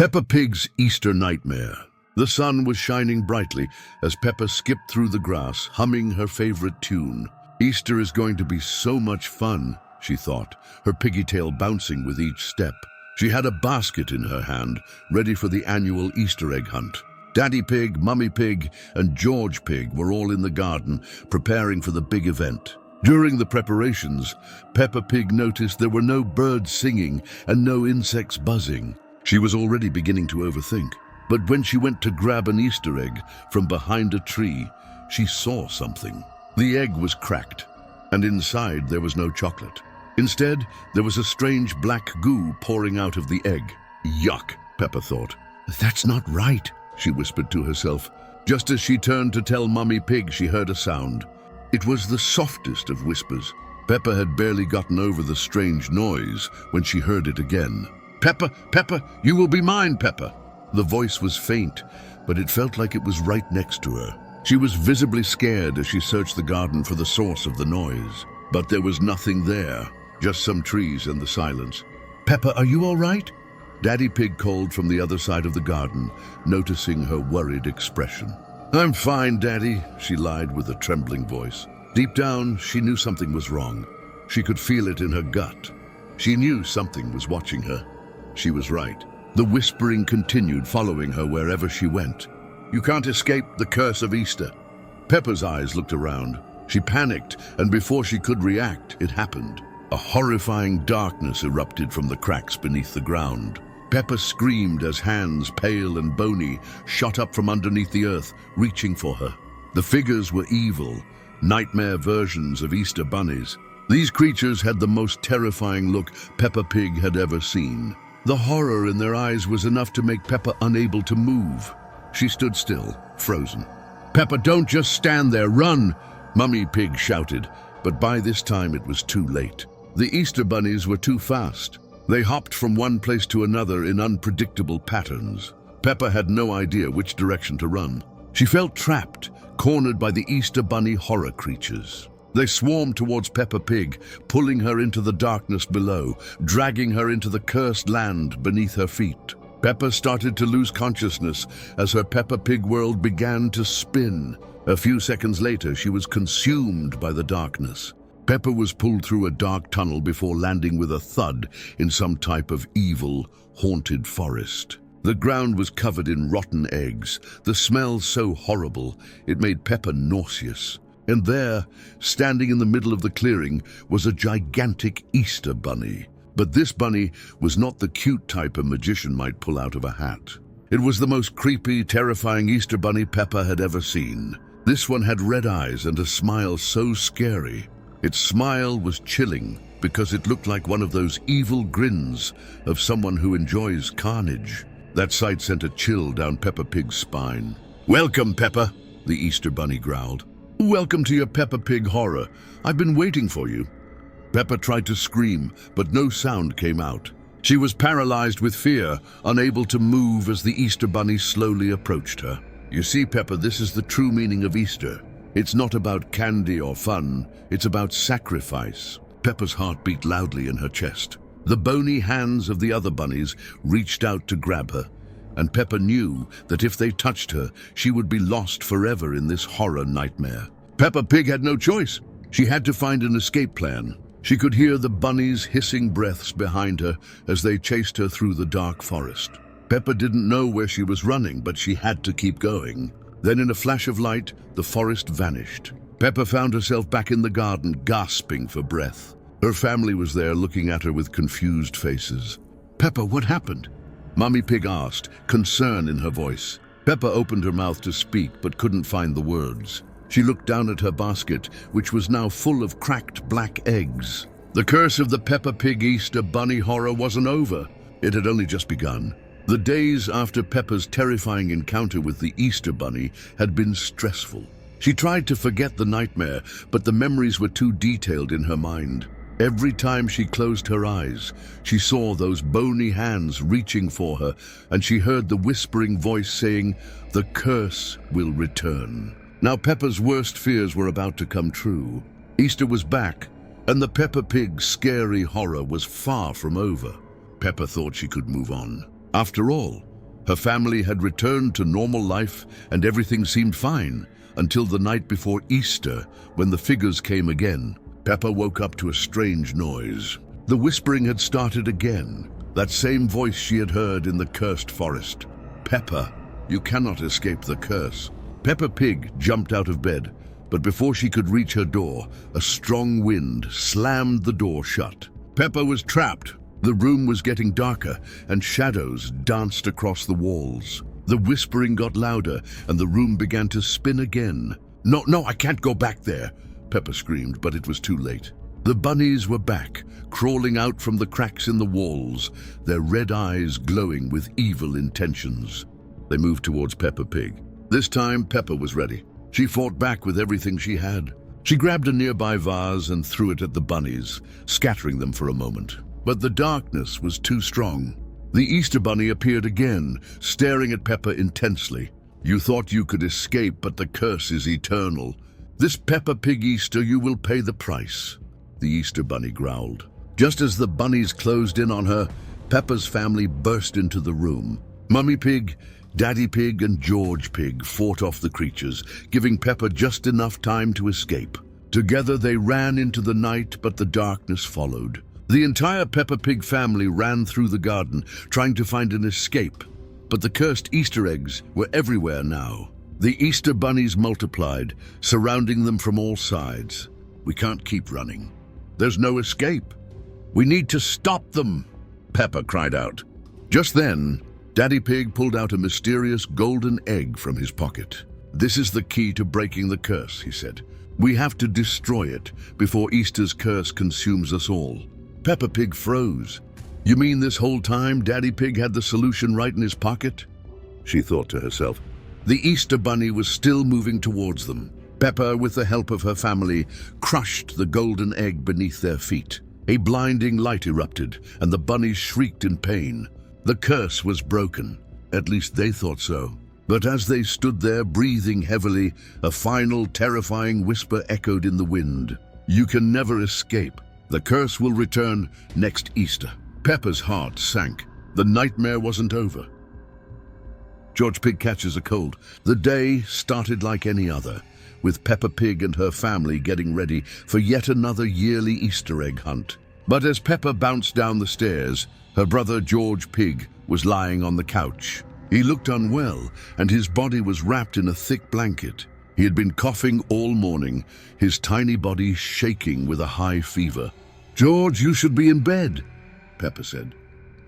Peppa Pig's Easter Nightmare. The sun was shining brightly as Peppa skipped through the grass, humming her favorite tune. Easter is going to be so much fun, she thought, her piggy tail bouncing with each step. She had a basket in her hand, ready for the annual Easter egg hunt. Daddy Pig, Mummy Pig, and George Pig were all in the garden, preparing for the big event. During the preparations, Peppa Pig noticed there were no birds singing and no insects buzzing. She was already beginning to overthink. But when she went to grab an Easter egg from behind a tree, she saw something. The egg was cracked, and inside there was no chocolate. Instead, there was a strange black goo pouring out of the egg. Yuck, Peppa thought. That's not right, she whispered to herself. Just as she turned to tell Mummy Pig, she heard a sound. It was the softest of whispers. Peppa had barely gotten over the strange noise when she heard it again. Peppa, Peppa, you will be mine, Peppa. The voice was faint, but it felt like it was right next to her. She was visibly scared as she searched the garden for the source of the noise. But there was nothing there, just some trees and the silence. Peppa, are you all right? Daddy Pig called from the other side of the garden, noticing her worried expression. I'm fine, Daddy, she lied with a trembling voice. Deep down, she knew something was wrong. She could feel it in her gut. She knew something was watching her. She was right. The whispering continued, following her wherever she went. You can't escape the curse of Easter. Peppa's eyes looked around. She panicked, and before she could react, it happened. A horrifying darkness erupted from the cracks beneath the ground. Peppa screamed as hands, pale and bony, shot up from underneath the earth, reaching for her. The figures were evil, nightmare versions of Easter bunnies. These creatures had the most terrifying look Peppa Pig had ever seen. The horror in their eyes was enough to make Peppa unable to move. She stood still, frozen. Peppa, don't just stand there, run! Mummy Pig shouted, but by this time it was too late. The Easter bunnies were too fast. They hopped from one place to another in unpredictable patterns. Peppa had no idea which direction to run. She felt trapped, cornered by the Easter bunny horror creatures. They swarmed towards Peppa Pig, pulling her into the darkness below, dragging her into the cursed land beneath her feet. Peppa started to lose consciousness as her Peppa Pig world began to spin. A few seconds later, she was consumed by the darkness. Peppa was pulled through a dark tunnel before landing with a thud in some type of evil, haunted forest. The ground was covered in rotten eggs, the smell so horrible it made Peppa nauseous. And there, standing in the middle of the clearing, was a gigantic Easter bunny. But this bunny was not the cute type a magician might pull out of a hat. It was the most creepy, terrifying Easter bunny Peppa had ever seen. This one had red eyes and a smile so scary. Its smile was chilling because it looked like one of those evil grins of someone who enjoys carnage. That sight sent a chill down Peppa Pig's spine. Welcome, Peppa, the Easter bunny growled. Welcome to your Peppa Pig horror. I've been waiting for you. Peppa tried to scream, but no sound came out. She was paralyzed with fear, unable to move as the Easter bunny slowly approached her. You see, Peppa, this is the true meaning of Easter. It's not about candy or fun. It's about sacrifice. Peppa's heart beat loudly in her chest. The bony hands of the other bunnies reached out to grab her, and Peppa knew that if they touched her, she would be lost forever in this horror nightmare. Peppa Pig had no choice. She had to find an escape plan. She could hear the bunnies' hissing breaths behind her as they chased her through the dark forest. Peppa didn't know where she was running, but she had to keep going. Then in a flash of light, the forest vanished. Peppa found herself back in the garden, gasping for breath. Her family was there looking at her with confused faces. Peppa, what happened? Mummy Pig asked, concern in her voice. Peppa opened her mouth to speak, but couldn't find the words. She looked down at her basket, which was now full of cracked black eggs. The curse of the Peppa Pig Easter bunny horror wasn't over. It had only just begun. The days after Peppa's terrifying encounter with the Easter bunny had been stressful. She tried to forget the nightmare, but the memories were too detailed in her mind. Every time she closed her eyes, she saw those bony hands reaching for her, and she heard the whispering voice saying, "The curse will return." Now Peppa's worst fears were about to come true. Easter was back, and the Peppa Pig scary horror was far from over. Peppa thought she could move on. After all, Her family had returned to normal life and everything seemed fine until the night before Easter, when the figures came again. Peppa woke up to a strange noise. The whispering had started again, that same voice she had heard in the cursed forest. "Peppa, you cannot escape the curse." Peppa Pig jumped out of bed, but before she could reach her door, a strong wind slammed the door shut. Peppa was trapped. The room was getting darker, and shadows danced across the walls. The whispering got louder, and the room began to spin again. No, I can't go back there," Peppa screamed, but it was too late. The bunnies were back, crawling out from the cracks in the walls, their red eyes glowing with evil intentions. They moved towards Peppa Pig. This time, Peppa was ready. She fought back with everything she had. She grabbed a nearby vase and threw it at the bunnies, scattering them for a moment. But the darkness was too strong. The Easter Bunny appeared again, staring at Peppa intensely. "You thought you could escape, but the curse is eternal. This Peppa Pig Easter, you will pay the price," the Easter Bunny growled. Just as the bunnies closed in on her, Peppa's family burst into the room. Mummy Pig, Daddy Pig, and George Pig fought off the creatures, giving Peppa just enough time to escape. Together they ran into the night, but the darkness followed. The entire Peppa Pig family ran through the garden, trying to find an escape. But the cursed Easter eggs were everywhere now. The Easter bunnies multiplied, surrounding them from all sides. "We can't keep running. There's no escape. We need to stop them," Peppa cried out. Just then, Daddy Pig pulled out a mysterious golden egg from his pocket. "This is the key to breaking the curse," he said. "We have to destroy it before Easter's curse consumes us all." Peppa Pig froze. "You mean this whole time Daddy Pig had the solution right in his pocket?" she thought to herself. The Easter Bunny was still moving towards them. Peppa, with the help of her family, crushed the golden egg beneath their feet. A blinding light erupted, and the bunnies shrieked in pain. The curse was broken. At least they thought so. But as they stood there, breathing heavily, a final terrifying whisper echoed in the wind. "You can never escape. The curse will return next Easter." Peppa's heart sank. The nightmare wasn't over. George Pig catches a cold. The day started like any other, with Peppa Pig and her family getting ready for yet another yearly Easter egg hunt. But as Peppa bounced down the stairs, her brother George Pig was lying on the couch. He looked unwell, and his body was wrapped in a thick blanket. He had been coughing all morning, his tiny body shaking with a high fever. "George, you should be in bed," Peppa said.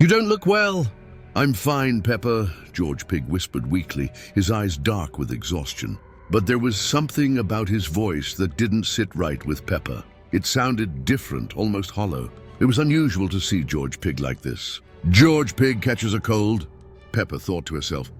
"You don't look well." "I'm fine, Peppa," George Pig whispered weakly, his eyes dark with exhaustion. But there was something about his voice that didn't sit right with Peppa. It sounded different, almost hollow. It was unusual to see George Pig like this. "George Pig catches a cold," Peppa thought to herself.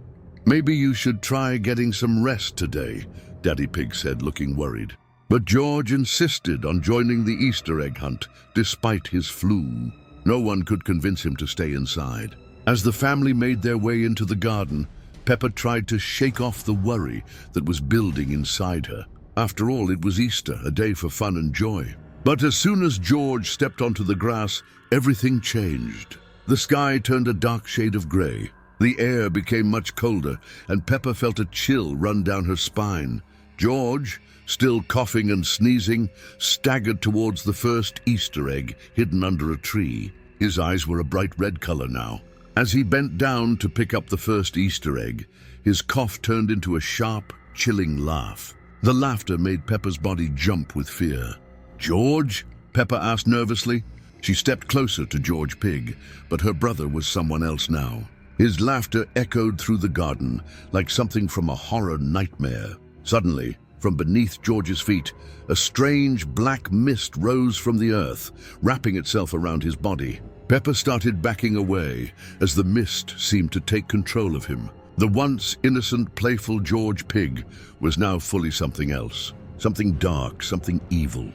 "Maybe you should try getting some rest today," Daddy Pig said, looking worried. But George insisted on joining the Easter egg hunt, despite his flu. No one could convince him to stay inside. As the family made their way into the garden, Peppa tried to shake off the worry that was building inside her. After all, it was Easter, a day for fun and joy. But as soon as George stepped onto the grass, everything changed. The sky turned a dark shade of gray. The air became much colder, and Peppa felt a chill run down her spine. George, still coughing and sneezing, staggered towards the first Easter egg hidden under a tree. His eyes were a bright red color now. As he bent down to pick up the first Easter egg, his cough turned into a sharp, chilling laugh. The laughter made Peppa's body jump with fear. "George?" Peppa asked nervously. She stepped closer to George Pig, but her brother was someone else now. His laughter echoed through the garden like something from a horror nightmare. Suddenly, from beneath George's feet, a strange black mist rose from the earth, wrapping itself around his body. Peppa started backing away as the mist seemed to take control of him. The once innocent, playful George Pig was now fully something else. Something dark, something evil.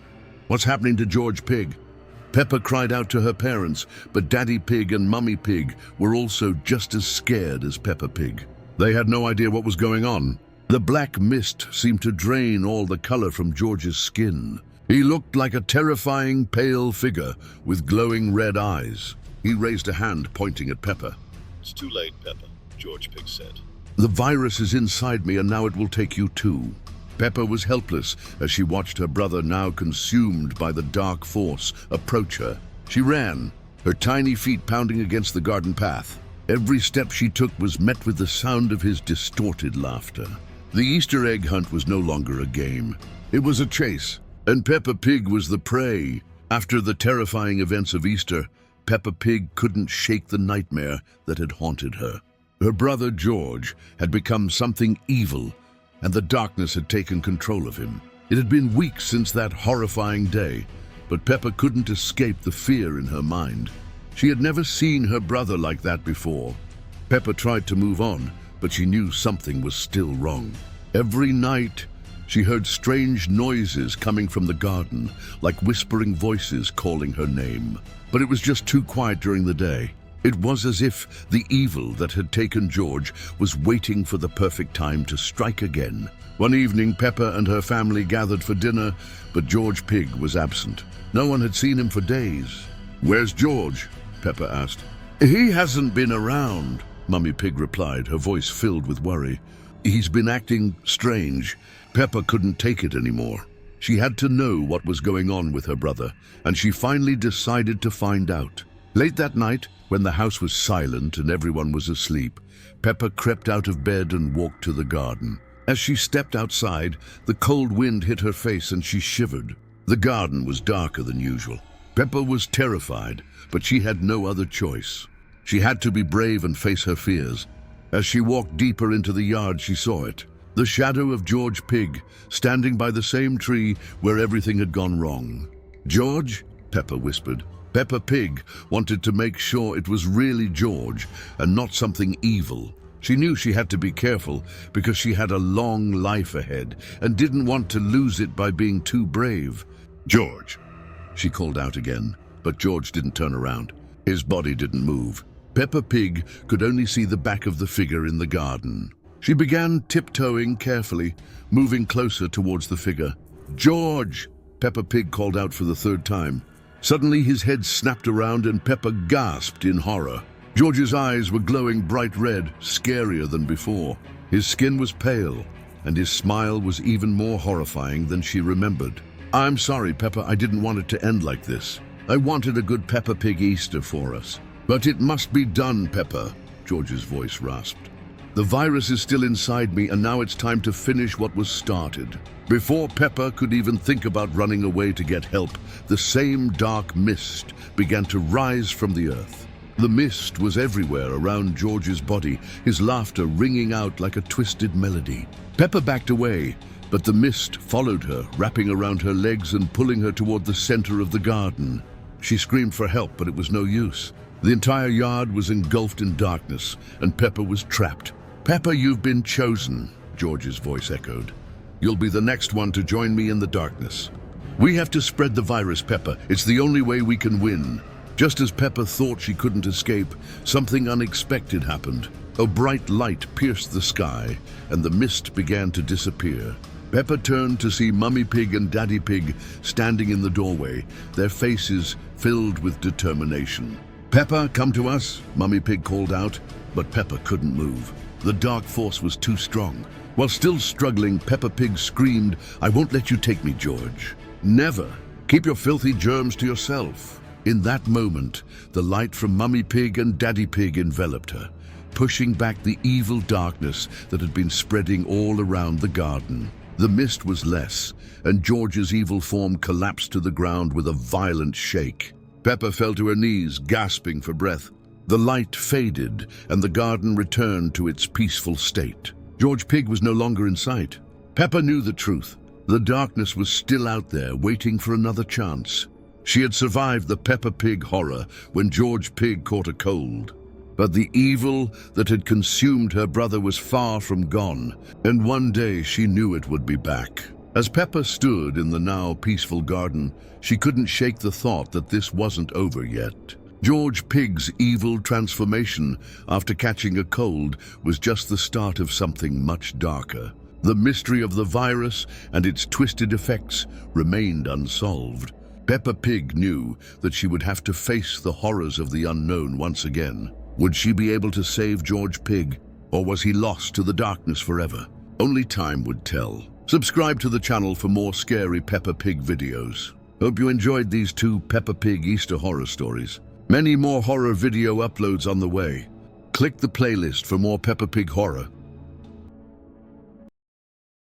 "What's happening to George Pig?" Peppa cried out to her parents, but Daddy Pig and Mummy Pig were also just as scared as Peppa Pig. They had no idea what was going on. The black mist seemed to drain all the color from George's skin. He looked like a terrifying, pale figure with glowing red eyes. He raised a hand, pointing at Peppa. "It's too late, Peppa. George Pig said. The virus is inside me and now it will take you too. Peppa was helpless as she watched her brother, now consumed by the dark force, approach her. She ran, her tiny feet pounding against the garden path. Every step she took was met with the sound of his distorted laughter. The Easter egg hunt was no longer a game. It was a chase, and Peppa Pig was the prey. After the terrifying events of Easter, Peppa Pig couldn't shake the nightmare that had haunted her. Her brother George had become something evil, and the darkness had taken control of him. It had been weeks since that horrifying day, but Peppa couldn't escape the fear in her mind. She had never seen her brother like that before. Peppa tried to move on, but she knew something was still wrong. Every night, she heard strange noises coming from the garden, like whispering voices calling her name. But it was just too quiet during the day. It was as if the evil that had taken George was waiting for the perfect time to strike again. One evening, Peppa and her family gathered for dinner, but George Pig was absent. No one had seen him for days. "Where's George?" Peppa asked. "He hasn't been around," Mummy Pig replied, her voice filled with worry. "He's been acting strange." Peppa couldn't take it anymore. She had to know what was going on with her brother, and she finally decided to find out. Late that night, when the house was silent and everyone was asleep, Peppa crept out of bed and walked to the garden. As she stepped outside, the cold wind hit her face and she shivered. The garden was darker than usual. Peppa was terrified, but she had no other choice. She had to be brave and face her fears. As she walked deeper into the yard, she saw it. The shadow of George Pig, standing by the same tree where everything had gone wrong. "George?" Peppa whispered. Peppa Pig wanted to make sure it was really George and not something evil. She knew she had to be careful because she had a long life ahead and didn't want to lose it by being too brave. "George," she called out again, but George didn't turn around. His body didn't move. Peppa Pig could only see the back of the figure in the garden. She began tiptoeing carefully, moving closer towards the figure. "George!" Peppa Pig called out for the third time. Suddenly his head snapped around and Peppa gasped in horror. George's eyes were glowing bright red, scarier than before. His skin was pale, and his smile was even more horrifying than she remembered. "I'm sorry, Peppa, I didn't want it to end like this. I wanted a good Peppa Pig Easter for us." "But it must be done, Peppa," George's voice rasped. "The virus is still inside me, and now it's time to finish what was started." Before Peppa could even think about running away to get help, the same dark mist began to rise from the earth. The mist was everywhere around George's body, his laughter ringing out like a twisted melody. Peppa backed away, but the mist followed her, wrapping around her legs and pulling her toward the center of the garden. She screamed for help, but it was no use. The entire yard was engulfed in darkness, and Peppa was trapped. "Peppa, you've been chosen," George's voice echoed. "You'll be the next one to join me in the darkness. We have to spread the virus, Peppa. It's the only way we can win." Just as Peppa thought she couldn't escape, something unexpected happened. A bright light pierced the sky, and the mist began to disappear. Peppa turned to see Mummy Pig and Daddy Pig standing in the doorway, their faces filled with determination. "Peppa, come to us," Mummy Pig called out, but Peppa couldn't move. The dark force was too strong. While still struggling, Peppa Pig screamed, "I won't let you take me, George. Never. Keep your filthy germs to yourself." In that moment, the light from Mummy Pig and Daddy Pig enveloped her, pushing back the evil darkness that had been spreading all around the garden. The mist was less, and George's evil form collapsed to the ground with a violent shake. Peppa fell to her knees, gasping for breath. The light faded, and the garden returned to its peaceful state. George Pig was no longer in sight. Peppa knew the truth. The darkness was still out there, waiting for another chance. She had survived the Peppa Pig horror when George Pig caught a cold. But the evil that had consumed her brother was far from gone, and one day she knew it would be back. As Peppa stood in the now peaceful garden, she couldn't shake the thought that this wasn't over yet. George Pig's evil transformation after catching a cold was just the start of something much darker. The mystery of the virus and its twisted effects remained unsolved. Peppa Pig knew that she would have to face the horrors of the unknown once again. Would she be able to save George Pig, or was he lost to the darkness forever? Only time would tell. Subscribe to the channel for more scary Peppa Pig videos. Hope you enjoyed these 2 Peppa Pig Easter horror stories. Many more horror video uploads on the way. Click the playlist for more Peppa Pig horror.